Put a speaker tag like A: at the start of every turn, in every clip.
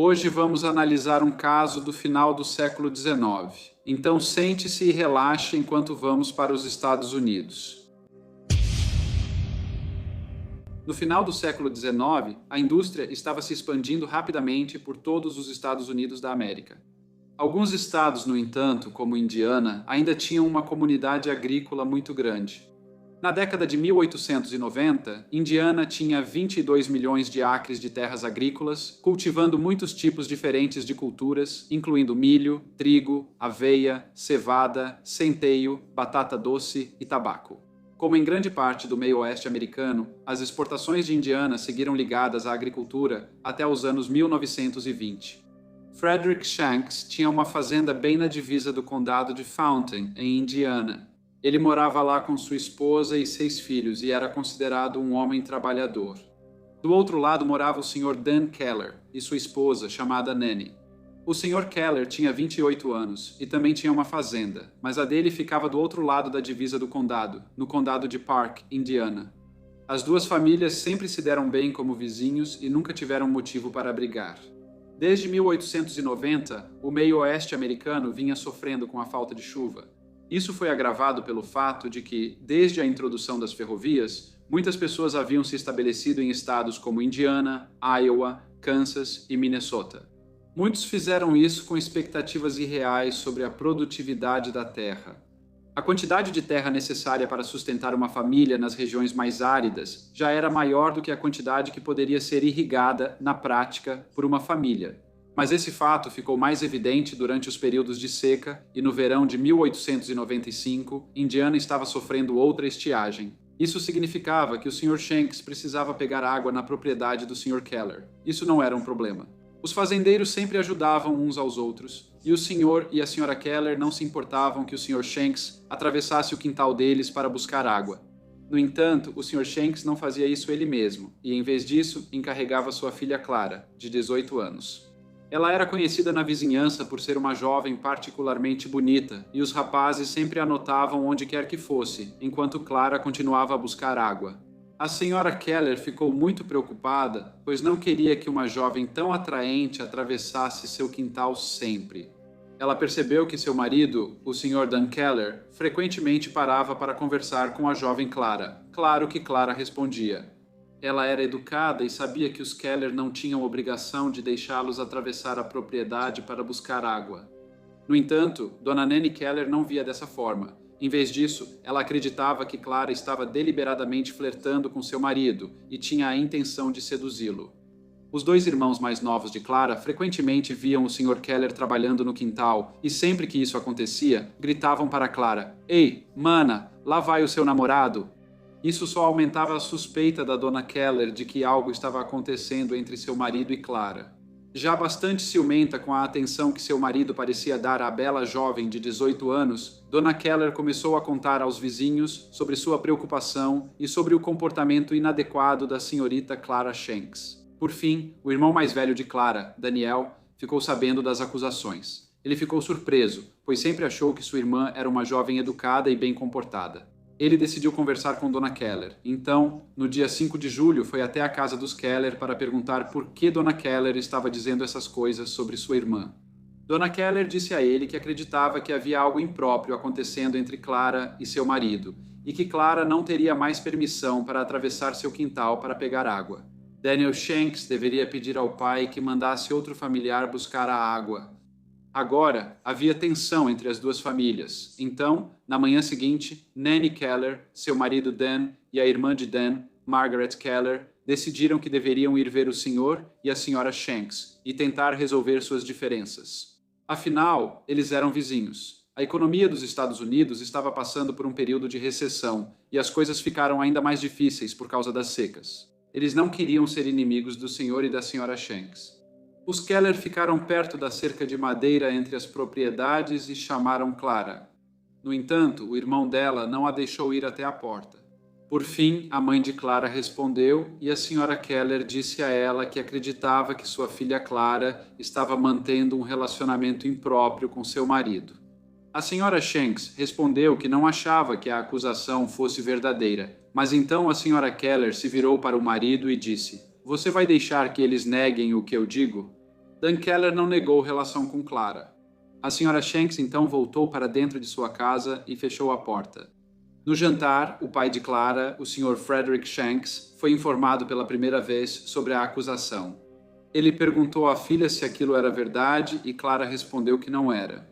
A: Hoje vamos analisar um caso do final do século XIX. Então sente-se e relaxe enquanto vamos para os Estados Unidos. No final do século XIX, a indústria estava se expandindo rapidamente por todos os Estados Unidos da América. Alguns estados, no entanto, como Indiana, ainda tinham uma comunidade agrícola muito grande. Na década de 1890, Indiana tinha 22 milhões de acres de terras agrícolas, cultivando muitos tipos diferentes de culturas, incluindo milho, trigo, aveia, cevada, centeio, batata doce e tabaco. Como em grande parte do meio-oeste americano, as exportações de Indiana seguiram ligadas à agricultura até os anos 1920. Frederick Shanks tinha uma fazenda bem na divisa do condado de Fountain, em Indiana. Ele morava lá com sua esposa e 6 filhos e era considerado um homem trabalhador. Do outro lado morava o Sr. Dan Keller e sua esposa, chamada Nanny. O Sr. Keller tinha 28 anos e também tinha uma fazenda, mas a dele ficava do outro lado da divisa do condado, no condado de Park, Indiana. As duas famílias sempre se deram bem como vizinhos e nunca tiveram motivo para brigar. Desde 1890, o meio-oeste americano vinha sofrendo com a falta de chuva. Isso foi agravado pelo fato de que, desde a introdução das ferrovias, muitas pessoas haviam se estabelecido em estados como Indiana, Iowa, Kansas e Minnesota. Muitos fizeram isso com expectativas irreais sobre a produtividade da terra. A quantidade de terra necessária para sustentar uma família nas regiões mais áridas já era maior do que a quantidade que poderia ser irrigada, na prática, por uma família. Mas esse fato ficou mais evidente durante os períodos de seca e no verão de 1895, Indiana estava sofrendo outra estiagem. Isso significava que o Sr. Shanks precisava pegar água na propriedade do Sr. Keller. Isso não era um problema. Os fazendeiros sempre ajudavam uns aos outros, e o Sr. e a Sra. Keller não se importavam que o Sr. Shanks atravessasse o quintal deles para buscar água. No entanto, o Sr. Shanks não fazia isso ele mesmo, e em vez disso, encarregava sua filha Clara, de 18 anos. Ela era conhecida na vizinhança por ser uma jovem particularmente bonita, e os rapazes sempre a notavam onde quer que fosse, enquanto Clara continuava a buscar água. A Sra. Keller ficou muito preocupada, pois não queria que uma jovem tão atraente atravessasse seu quintal sempre. Ela percebeu que seu marido, o Sr. Dan Keller, frequentemente parava para conversar com a jovem Clara. Claro que Clara respondia. Ela era educada e sabia que os Keller não tinham obrigação de deixá-los atravessar a propriedade para buscar água. No entanto, Dona Nanny Keller não via dessa forma. Em vez disso, ela acreditava que Clara estava deliberadamente flertando com seu marido e tinha a intenção de seduzi-lo. Os 2 irmãos mais novos de Clara frequentemente viam o Sr. Keller trabalhando no quintal e sempre que isso acontecia, gritavam para Clara: "Ei, mana, lá vai o seu namorado!" Isso só aumentava a suspeita da Dona Keller de que algo estava acontecendo entre seu marido e Clara. Já bastante ciumenta com a atenção que seu marido parecia dar à bela jovem de 18 anos, Dona Keller começou a contar aos vizinhos sobre sua preocupação e sobre o comportamento inadequado da senhorita Clara Shanks. Por fim, o irmão mais velho de Clara, Daniel, ficou sabendo das acusações. Ele ficou surpreso, pois sempre achou que sua irmã era uma jovem educada e bem comportada. Ele decidiu conversar com Dona Keller. Então, no dia 5 de julho, foi até a casa dos Keller para perguntar por que Dona Keller estava dizendo essas coisas sobre sua irmã. Dona Keller disse a ele que acreditava que havia algo impróprio acontecendo entre Clara e seu marido, e que Clara não teria mais permissão para atravessar seu quintal para pegar água. Daniel Shanks deveria pedir ao pai que mandasse outro familiar buscar a água. Agora, havia tensão entre as duas famílias. Então, na manhã seguinte, Nanny Keller, seu marido Dan e a irmã de Dan, Margaret Keller, decidiram que deveriam ir ver o Sr. e a Sra. Shanks e tentar resolver suas diferenças. Afinal, eles eram vizinhos. A economia dos Estados Unidos estava passando por um período de recessão e as coisas ficaram ainda mais difíceis por causa das secas. Eles não queriam ser inimigos do Sr. e da Sra. Shanks. Os Keller ficaram perto da cerca de madeira entre as propriedades e chamaram Clara. No entanto, o irmão dela não a deixou ir até a porta. Por fim, a mãe de Clara respondeu e a Sra. Keller disse a ela que acreditava que sua filha Clara estava mantendo um relacionamento impróprio com seu marido. A Sra. Shanks respondeu que não achava que a acusação fosse verdadeira, mas então a Sra. Keller se virou para o marido e disse: "Você vai deixar que eles neguem o que eu digo?" Dan Keller não negou relação com Clara. A Sra. Shanks então voltou para dentro de sua casa e fechou a porta. No jantar, o pai de Clara, o Sr. Frederick Shanks, foi informado pela primeira vez sobre a acusação. Ele perguntou à filha se aquilo era verdade e Clara respondeu que não era.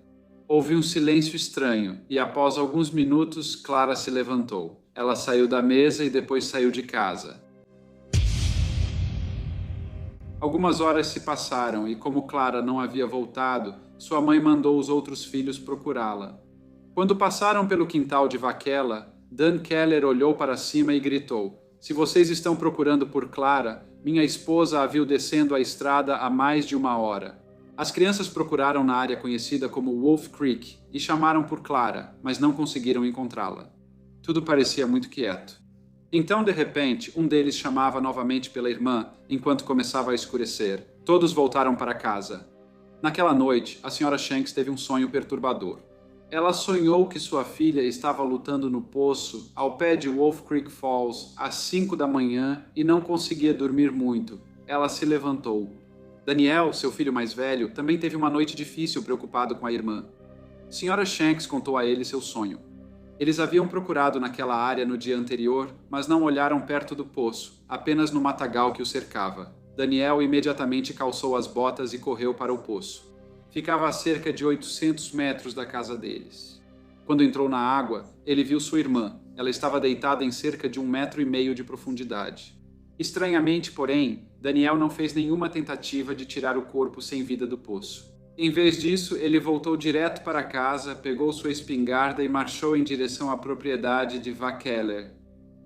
A: Houve um silêncio estranho e, após alguns minutos, Clara se levantou. Ela saiu da mesa e depois saiu de casa. Algumas horas se passaram e, como Clara não havia voltado, sua mãe mandou os outros filhos procurá-la. Quando passaram pelo quintal de Vaquela, Dan Keller olhou para cima e gritou: "Se vocês estão procurando por Clara, minha esposa a viu descendo a estrada há mais de 1 hora." As crianças procuraram na área conhecida como Wolf Creek e chamaram por Clara, mas não conseguiram encontrá-la. Tudo parecia muito quieto. Então, de repente, um deles chamava novamente pela irmã, enquanto começava a escurecer. Todos voltaram para casa. Naquela noite, a Sra. Shanks teve um sonho perturbador. Ela sonhou que sua filha estava lutando no poço, ao pé de Wolf Creek Falls, às 5 da manhã e não conseguia dormir muito. Ela se levantou. Daniel, seu filho mais velho, também teve uma noite difícil preocupado com a irmã. Sra. Shanks contou a ele seu sonho. Eles haviam procurado naquela área no dia anterior, mas não olharam perto do poço, apenas no matagal que o cercava. Daniel imediatamente calçou as botas e correu para o poço. Ficava a cerca de 800 metros da casa deles. Quando entrou na água, ele viu sua irmã. Ela estava deitada em cerca de 1,5 metros de profundidade. Estranhamente, porém, Daniel não fez nenhuma tentativa de tirar o corpo sem vida do poço. Em vez disso, ele voltou direto para casa, pegou sua espingarda e marchou em direção à propriedade de Vaqueller.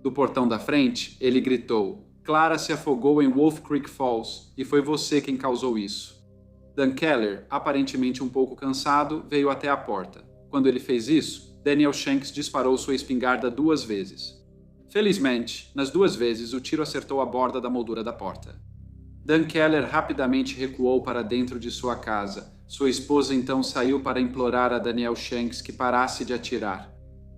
A: Do portão da frente, ele gritou: "Clara se afogou em Wolf Creek Falls, e foi você quem causou isso." Dan Keller, aparentemente um pouco cansado, veio até a porta. Quando ele fez isso, Daniel Shanks disparou sua espingarda 2 vezes. Felizmente, nas 2 vezes, o tiro acertou a borda da moldura da porta. Dan Keller rapidamente recuou para dentro de sua casa. Sua esposa então saiu para implorar a Daniel Shanks que parasse de atirar.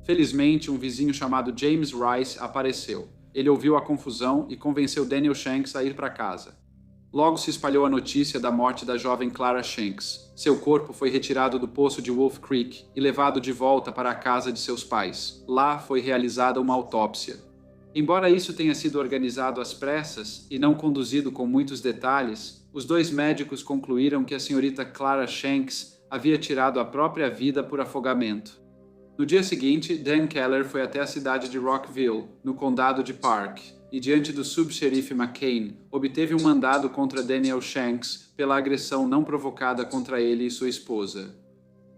A: Felizmente, um vizinho chamado James Rice apareceu. Ele ouviu a confusão e convenceu Daniel Shanks a ir para casa. Logo se espalhou a notícia da morte da jovem Clara Shanks. Seu corpo foi retirado do poço de Wolf Creek e levado de volta para a casa de seus pais. Lá foi realizada uma autópsia. Embora isso tenha sido organizado às pressas e não conduzido com muitos detalhes, os 2 médicos concluíram que a senhorita Clara Shanks havia tirado a própria vida por afogamento. No dia seguinte, Dan Keller foi até a cidade de Rockville, no condado de Park, e diante do subxerife McCain, obteve um mandado contra Daniel Shanks pela agressão não provocada contra ele e sua esposa.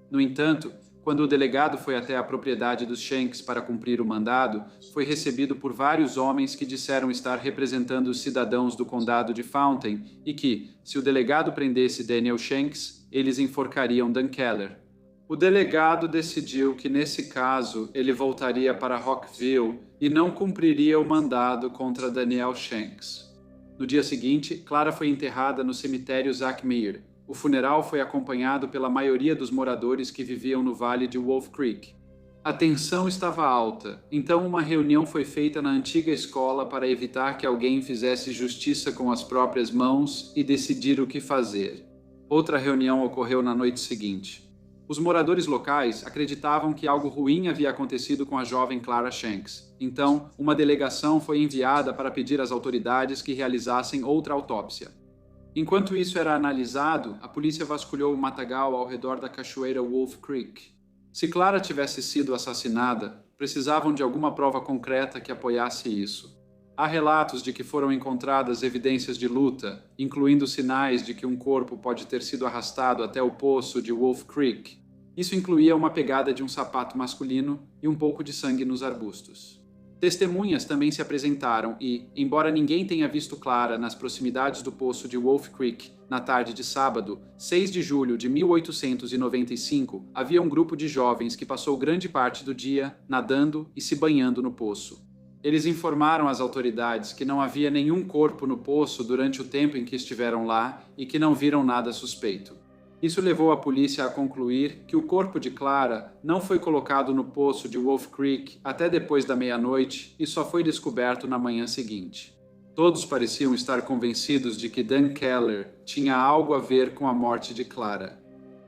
A: No entanto, quando o delegado foi até a propriedade dos Shanks para cumprir o mandado, foi recebido por vários homens que disseram estar representando os cidadãos do condado de Fountain e que, se o delegado prendesse Daniel Shanks, eles enforcariam Dan Keller. O delegado decidiu que, nesse caso, ele voltaria para Rockville e não cumpriria o mandado contra Daniel Shanks. No dia seguinte, Clara foi enterrada no cemitério Zack Meir. O funeral foi acompanhado pela maioria dos moradores que viviam no vale de Wolf Creek. A tensão estava alta, então uma reunião foi feita na antiga escola para evitar que alguém fizesse justiça com as próprias mãos e decidir o que fazer. Outra reunião ocorreu na noite seguinte. Os moradores locais acreditavam que algo ruim havia acontecido com a jovem Clara Shanks. Então, uma delegação foi enviada para pedir às autoridades que realizassem outra autópsia. Enquanto isso era analisado, a polícia vasculhou o matagal ao redor da cachoeira Wolf Creek. Se Clara tivesse sido assassinada, precisavam de alguma prova concreta que apoiasse isso. Há relatos de que foram encontradas evidências de luta, incluindo sinais de que um corpo pode ter sido arrastado até o poço de Wolf Creek. Isso incluía uma pegada de um sapato masculino e um pouco de sangue nos arbustos. Testemunhas também se apresentaram e, embora ninguém tenha visto Clara nas proximidades do poço de Wolf Creek na tarde de sábado, 6 de julho de 1895, havia um grupo de jovens que passou grande parte do dia nadando e se banhando no poço. Eles informaram às autoridades que não havia nenhum corpo no poço durante o tempo em que estiveram lá e que não viram nada suspeito. Isso levou a polícia a concluir que o corpo de Clara não foi colocado no poço de Wolf Creek até depois da meia-noite e só foi descoberto na manhã seguinte. Todos pareciam estar convencidos de que Dan Keller tinha algo a ver com a morte de Clara.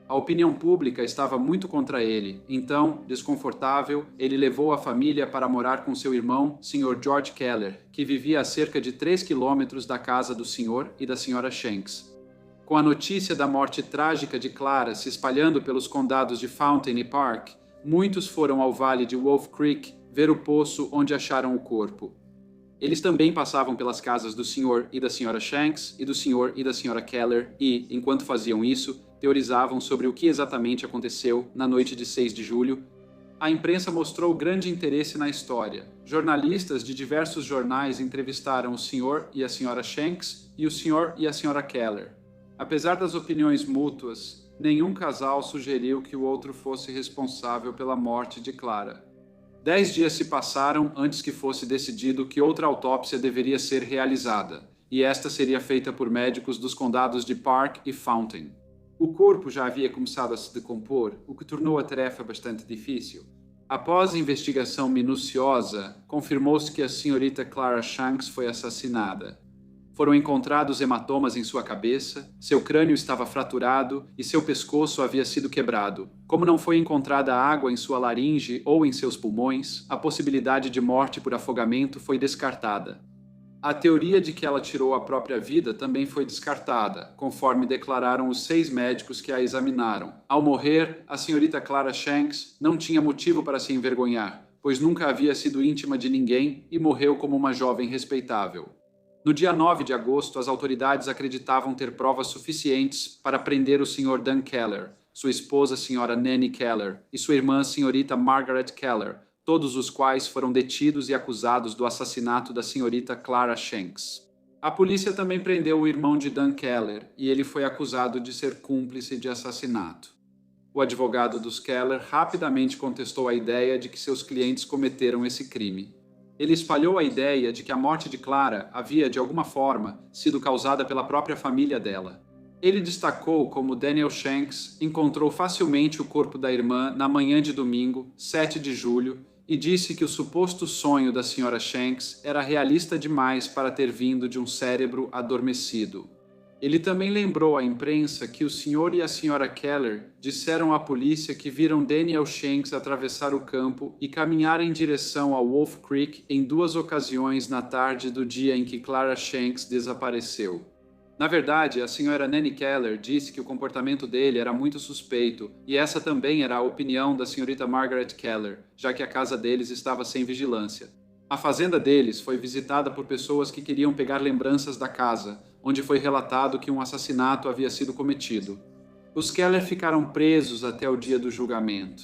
A: A opinião pública estava muito contra ele, então, desconfortável, ele levou a família para morar com seu irmão, Sr. George Keller, que vivia a cerca de 3 quilômetros da casa do Sr. e da Sra. Shanks. Com a notícia da morte trágica de Clara se espalhando pelos condados de Fountain e Park, muitos foram ao vale de Wolf Creek ver o poço onde acharam o corpo. Eles também passavam pelas casas do Sr. e da Sra. Shanks e do Sr. e da Sra. Keller e, enquanto faziam isso, teorizavam sobre o que exatamente aconteceu na noite de 6 de julho. A imprensa mostrou grande interesse na história. Jornalistas de diversos jornais entrevistaram o Sr. e a Sra. Shanks e o Sr. e a Sra. Keller. Apesar das opiniões mútuas, nenhum casal sugeriu que o outro fosse responsável pela morte de Clara. 10 dias se passaram antes que fosse decidido que outra autópsia deveria ser realizada, e esta seria feita por médicos dos condados de Park e Fountain. O corpo já havia começado a se decompor, o que tornou a tarefa bastante difícil. Após investigação minuciosa, confirmou-se que a senhorita Clara Shanks foi assassinada. Foram encontrados hematomas em sua cabeça, seu crânio estava fraturado e seu pescoço havia sido quebrado. Como não foi encontrada água em sua laringe ou em seus pulmões, a possibilidade de morte por afogamento foi descartada. A teoria de que ela tirou a própria vida também foi descartada, conforme declararam os 6 médicos que a examinaram. Ao morrer, a senhorita Clara Shanks não tinha motivo para se envergonhar, pois nunca havia sido íntima de ninguém e morreu como uma jovem respeitável. No dia 9 de agosto, as autoridades acreditavam ter provas suficientes para prender o Sr. Dan Keller, sua esposa, Sra. Nanny Keller, e sua irmã, Srta. Margaret Keller, todos os quais foram detidos e acusados do assassinato da senhorita Clara Shanks. A polícia também prendeu o irmão de Dan Keller e ele foi acusado de ser cúmplice de assassinato. O advogado dos Keller rapidamente contestou a ideia de que seus clientes cometeram esse crime. Ele espalhou a ideia de que a morte de Clara havia, de alguma forma, sido causada pela própria família dela. Ele destacou como Daniel Shanks encontrou facilmente o corpo da irmã na manhã de domingo, 7 de julho, e disse que o suposto sonho da Sra. Shanks era realista demais para ter vindo de um cérebro adormecido. Ele também lembrou à imprensa que o Sr. e a Sra. Keller disseram à polícia que viram Daniel Shanks atravessar o campo e caminhar em direção ao Wolf Creek em 2 ocasiões na tarde do dia em que Clara Shanks desapareceu. Na verdade, a Sra. Nanny Keller disse que o comportamento dele era muito suspeito, e essa também era a opinião da Srta. Margaret Keller, já que a casa deles estava sem vigilância. A fazenda deles foi visitada por pessoas que queriam pegar lembranças da casa, onde foi relatado que um assassinato havia sido cometido. Os Keller ficaram presos até o dia do julgamento.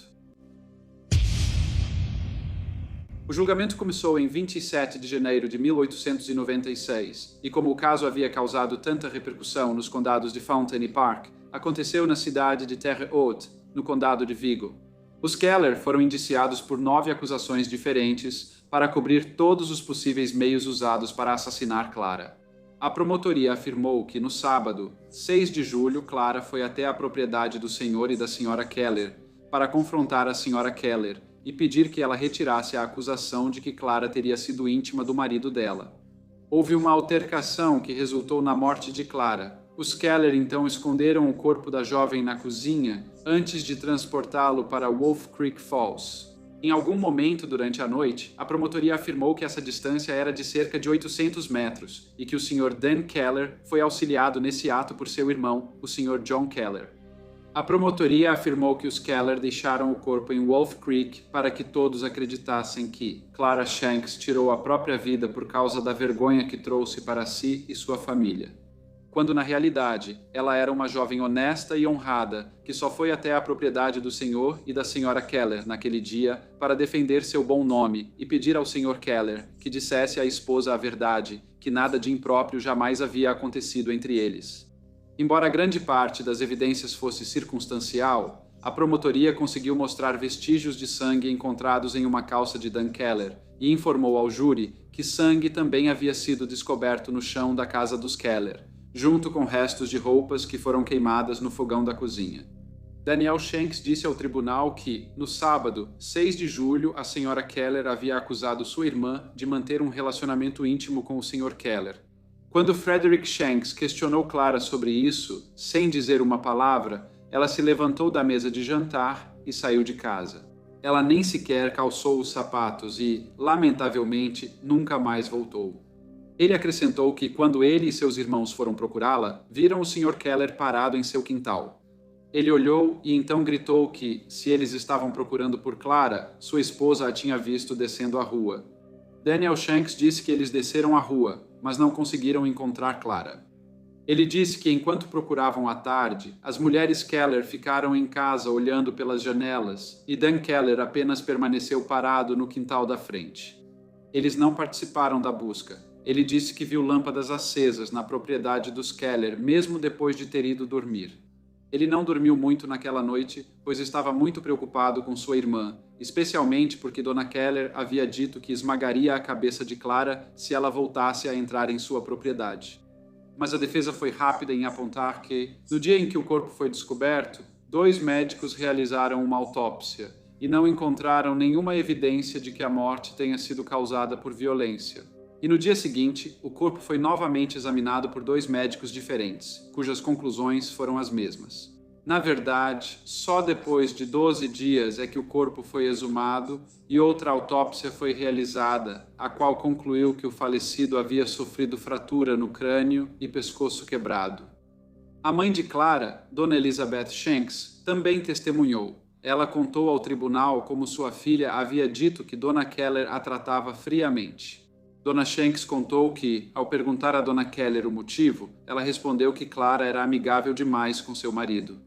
A: O julgamento começou em 27 de janeiro de 1896, e como o caso havia causado tanta repercussão nos condados de Fountain e Park, aconteceu na cidade de Terre Haute, no condado de Vigo. Os Keller foram indiciados por 9 acusações diferentes para cobrir todos os possíveis meios usados para assassinar Clara. A promotoria afirmou que no sábado, 6 de julho, Clara foi até a propriedade do Sr. e da Sra. Keller para confrontar a Sra. Keller e pedir que ela retirasse a acusação de que Clara teria sido íntima do marido dela. Houve uma altercação que resultou na morte de Clara. Os Keller então esconderam o corpo da jovem na cozinha antes de transportá-lo para Wolf Creek Falls. Em algum momento durante a noite, a promotoria afirmou que essa distância era de cerca de 800 metros e que o Sr. Dan Keller foi auxiliado nesse ato por seu irmão, o Sr. John Keller. A promotoria afirmou que os Keller deixaram o corpo em Wolf Creek para que todos acreditassem que Clara Shanks tirou a própria vida por causa da vergonha que trouxe para si e sua família, quando na realidade ela era uma jovem honesta e honrada que só foi até a propriedade do Sr. e da Sra. Keller naquele dia para defender seu bom nome e pedir ao Sr. Keller que dissesse à esposa a verdade, que nada de impróprio jamais havia acontecido entre eles. Embora grande parte das evidências fosse circunstancial, a promotoria conseguiu mostrar vestígios de sangue encontrados em uma calça de Dan Keller e informou ao júri que sangue também havia sido descoberto no chão da casa dos Keller, junto com restos de roupas que foram queimadas no fogão da cozinha. Danielle Shanks disse ao tribunal que, no sábado, 6 de julho, a Sra. Keller havia acusado sua irmã de manter um relacionamento íntimo com o Sr. Keller. Quando Frederick Shanks questionou Clara sobre isso, sem dizer uma palavra, ela se levantou da mesa de jantar e saiu de casa. Ela nem sequer calçou os sapatos e, lamentavelmente, nunca mais voltou. Ele acrescentou que, quando ele e seus irmãos foram procurá-la, viram o Sr. Keller parado em seu quintal. Ele olhou e então gritou que, se eles estavam procurando por Clara, sua esposa a tinha visto descendo a rua. Danielle Shanks disse que eles desceram a rua, mas não conseguiram encontrar Clara. Ele disse que, enquanto procuravam à tarde, as mulheres Keller ficaram em casa olhando pelas janelas e Dan Keller apenas permaneceu parado no quintal da frente. Eles não participaram da busca. Ele disse que viu lâmpadas acesas na propriedade dos Keller, mesmo depois de ter ido dormir. Ele não dormiu muito naquela noite, pois estava muito preocupado com sua irmã, especialmente porque Dona Keller havia dito que esmagaria a cabeça de Clara se ela voltasse a entrar em sua propriedade. Mas a defesa foi rápida em apontar que, no dia em que o corpo foi descoberto, 2 médicos realizaram uma autópsia e não encontraram nenhuma evidência de que a morte tenha sido causada por violência. E no dia seguinte, o corpo foi novamente examinado por 2 médicos diferentes, cujas conclusões foram as mesmas. Na verdade, só depois de 12 dias é que o corpo foi exumado e outra autópsia foi realizada, a qual concluiu que o falecido havia sofrido fratura no crânio e pescoço quebrado. A mãe de Clara, Dona Elizabeth Shanks, também testemunhou. Ela contou ao tribunal como sua filha havia dito que Dona Keller a tratava friamente. Dona Shanks contou que, ao perguntar a Dona Keller o motivo, ela respondeu que Clara era amigável demais com seu marido.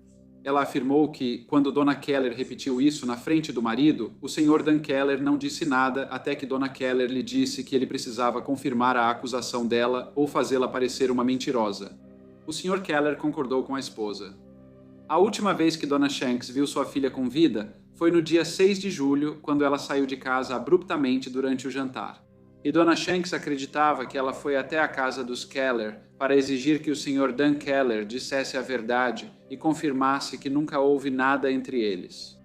A: Ela afirmou que, quando Dona Keller repetiu isso na frente do marido, o Sr. Dan Keller não disse nada até que Dona Keller lhe disse que ele precisava confirmar a acusação dela ou fazê-la parecer uma mentirosa. O Sr. Keller concordou com a esposa. A última vez que Dona Shanks viu sua filha com vida foi no dia 6 de julho, quando ela saiu de casa abruptamente durante o jantar. E Dona Shanks acreditava que ela foi até a casa dos Keller para exigir que o Sr. Dan Keller dissesse a verdade e confirmasse que nunca houve nada entre eles.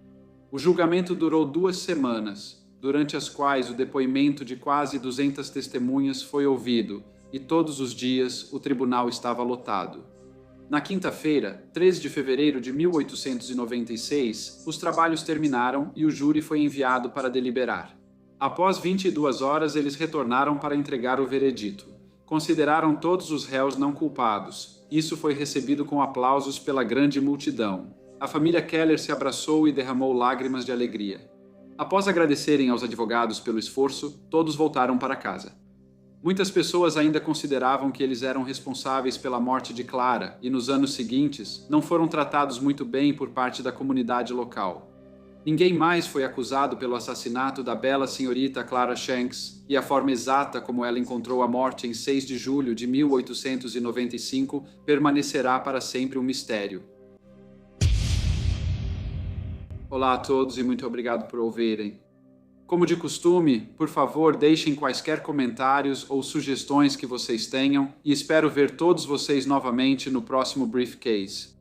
A: O julgamento durou 2 semanas, durante as quais o depoimento de quase 200 testemunhas foi ouvido, e todos os dias o tribunal estava lotado. Na quinta-feira, 13 de fevereiro de 1896, os trabalhos terminaram e o júri foi enviado para deliberar. Após 22 horas, eles retornaram para entregar o veredito. Consideraram todos os réus não culpados. Isso foi recebido com aplausos pela grande multidão. A família Keller se abraçou e derramou lágrimas de alegria. Após agradecerem aos advogados pelo esforço, todos voltaram para casa. Muitas pessoas ainda consideravam que eles eram responsáveis pela morte de Clara e, nos anos seguintes, não foram tratados muito bem por parte da comunidade local. Ninguém mais foi acusado pelo assassinato da bela senhorita Clara Shanks, e a forma exata como ela encontrou a morte em 6 de julho de 1895 permanecerá para sempre um mistério. Olá a todos e muito obrigado por ouvirem. Como de costume, por favor, deixem quaisquer comentários ou sugestões que vocês tenham e espero ver todos vocês novamente no próximo Briefcase.